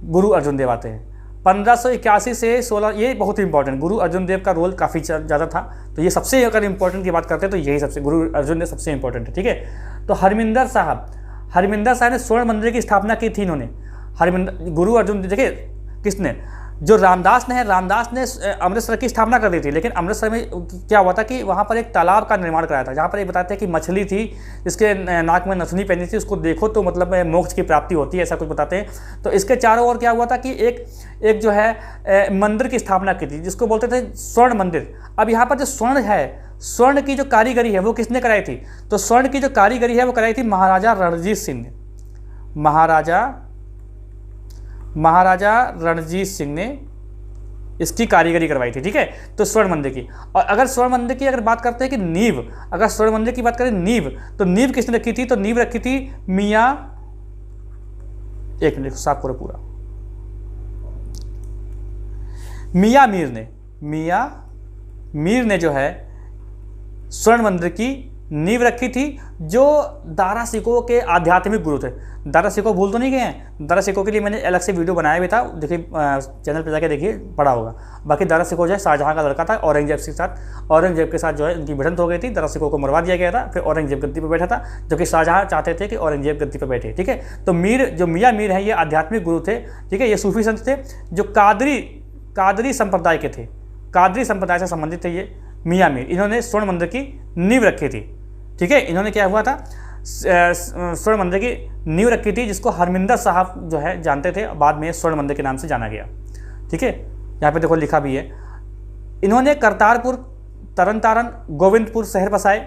गुरु अर्जुन देव आते हैं। 1581 से 16, ये बहुत ही इंपॉर्टेंट, गुरु अर्जुन देव का रोल काफ़ी ज़्यादा था। तो ये सबसे, अगर इंपॉर्टेंट की बात करते हैं तो यही सबसे, गुरु अर्जुन देव सबसे इंपॉर्टेंट है, ठीक है। तो हरमिंदर साहब ने स्वर्ण मंदिर की स्थापना की थी इन्होंने। गुरु अर्जुन, देखिए किसने, जो रामदास ने अमृतसर की स्थापना कर दी थी। लेकिन अमृतसर में क्या हुआ था कि वहाँ पर एक तालाब का निर्माण कराया था, जहाँ पर ये बताते हैं कि मछली थी, जिसके नाक में नथनी पहनी थी, उसको देखो तो मतलब मोक्ष की प्राप्ति होती है, ऐसा कुछ बताते हैं। तो इसके चारों ओर क्या हुआ था कि एक जो है मंदिर की स्थापना की थी, जिसको बोलते थे स्वर्ण मंदिर। अब यहाँ पर जो स्वर्ण है, स्वर्ण की जो कारीगरी है वो किसने कराई थी? तो स्वर्ण की जो कारीगरी है वो कराई थी महाराजा रणजीत सिंह ने। महाराजा रणजीत सिंह ने इसकी कारीगरी करवाई थी, ठीक है। तो स्वर्ण मंदिर की, और अगर स्वर्ण मंदिर की अगर बात करते हैं कि नींव, अगर स्वर्ण मंदिर की बात करें नींव, तो नींव किसने रखी थी? तो नींव रखी थी मियाँ, एक मिनट साफ करो पूरा, मियाँ मीर ने जो है स्वर्ण मंदिर की नींव रखी थी, जो दारा सिकोह के आध्यात्मिक गुरु थे। दारा सिकोह भूल तो नहीं गए हैं? दारा सिकोह के लिए मैंने अलग से वीडियो बनाया भी था, देखिए चैनल पे जाके देखिए, पड़ा होगा। बाकी दारा सिकोह जो है शाहजहां का लड़का था, औरंगजेब के साथ जो है उनकी भिड़ंत हो गई थी, दारा सिकोह को मरवा दिया गया था, फिर औरंगजेब गद्दी पर बैठा था, जो कि शाहजहां चाहते थे कि औरंगजेब गद्दी पर बैठे, ठीक है। तो मियाँ मीर है, ये आध्यात्मिक गुरु थे, ठीक है। ये सूफी संत थे जो कादरी संप्रदाय के थे, कादरी संप्रदाय से संबंधित थे ये मियाँ मीर। इन्होंने स्वर्ण मंदिर की नींव रखी थी, ठीक है। इन्होंने क्या हुआ था, स्वर्ण मंदिर की नींव रखी थी, जिसको हरमिंदर साहब जो है जानते थे, बाद में स्वर्ण मंदिर के नाम से जाना गया, ठीक है। यहाँ पे देखो लिखा भी है। इन्होंने करतारपुर, तरन गोविंदपुर शहर बसाए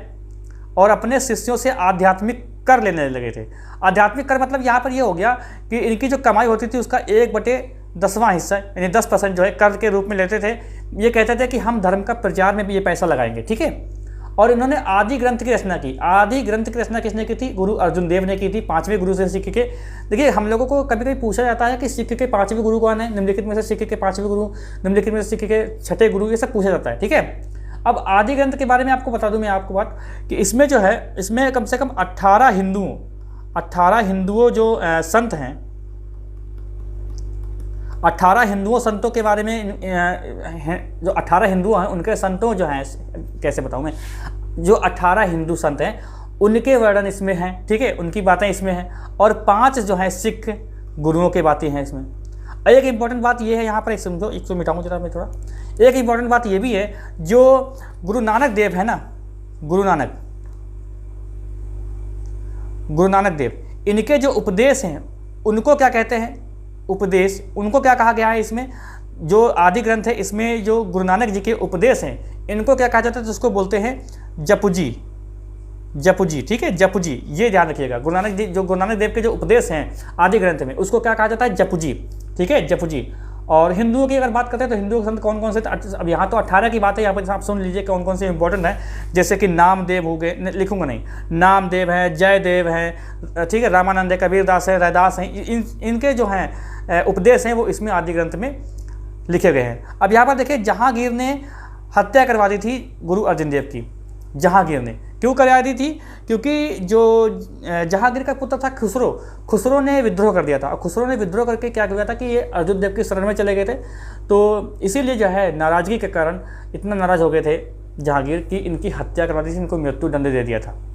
और अपने शिष्यों से आध्यात्मिक कर लेने लगे थे। आध्यात्मिक कर मतलब यहाँ पर ये हो गया कि इनकी जो कमाई होती थी उसका 1/10वां हिस्सा, यानी 10% जो है कर के रूप में लेते थे। ये कहते थे कि हम धर्म का प्रचार में भी ये पैसा लगाएंगे, ठीक है। और इन्होंने आदि ग्रंथ की रचना की। आदि ग्रंथ की रचना किसने की थी? गुरु अर्जुन देव ने की थी, 5वें गुरु से सिख के। देखिए हम लोगों को कभी कभी पूछा जाता है कि सिख के 5वें गुरु कौन है, निम्नलिखित में से सिख के 5वें गुरु, निम्नलिखित में से सिख के 6ठे गुरु, ये सब पूछा जाता है, ठीक है। अब आदि ग्रंथ के बारे में आपको बता दूं मैं आपको बात कि इसमें जो है, इसमें कम से कम 18 हिंदुओं जो संत हैं, 18 हिंदुओं संतों के बारे में जो 18 हिंदू हैं उनके संतों जो हैं, कैसे बताऊं मैं, जो 18 हिंदू संत हैं उनके वर्णन इसमें हैं, ठीक है, उनकी बातें इसमें हैं। और 5 जो हैं सिख गुरुओं की बातें हैं इसमें। एक इंपॉर्टेंट बात ये है यहाँ पर, एक समझो, इसको मिटाऊँ जरा मैं थोड़ा। एक इंपॉर्टेंट बात ये भी है, जो गुरु नानक देव है ना, गुरु नानक देव, इनके जो उपदेश हैं उनको क्या कहते हैं? उपदेश, उनको क्या कहा गया है इसमें? जो आदि ग्रंथ है इसमें जो गुरु नानक जी के उपदेश हैं, इनको क्या कहा जाता है? तो उसको बोलते हैं जपुजी, ठीक है, जपुजी, ये ध्यान रखिएगा। गुरु नानक देव के जो उपदेश हैं आदि ग्रंथ में, उसको क्या कहा जाता है? जपुजी, ठीक है, जपुजी। और हिंदुओं की अगर बात करते हैं तो हिंदुओं के संत कौन कौन से? अब यहाँ तो 18 की बात है, यहाँ पर आप सुन लीजिए कौन कौन से इंपॉर्टेंट है। जैसे कि नामदेव हो गए, लिखूंगा नहीं, नामदेव है, जयदेव है, ठीक है, रामानंद है, कबीरदास है, रैदास हैं, इनके जो हैं उपदेश हैं वो इसमें आदि ग्रंथ में लिखे गए हैं। अब यहाँ पर देखिए, जहांगीर ने हत्या करवा दी थी गुरु अर्जुन देव की। जहांगीर ने क्यों करवा दी थी? क्योंकि जो जहांगीर का पुत्र था खुसरो ने विद्रोह कर दिया था। और खुसरो ने विद्रोह करके क्या किया था कि ये अर्जुन देव की शरण में चले गए थे। तो इसीलिए जो है नाराज़गी के कारण इतना नाराज़ हो गए थे जहांगीर की इनकी हत्या करवा दी थी, इनको मृत्यु दंड दे दिया था।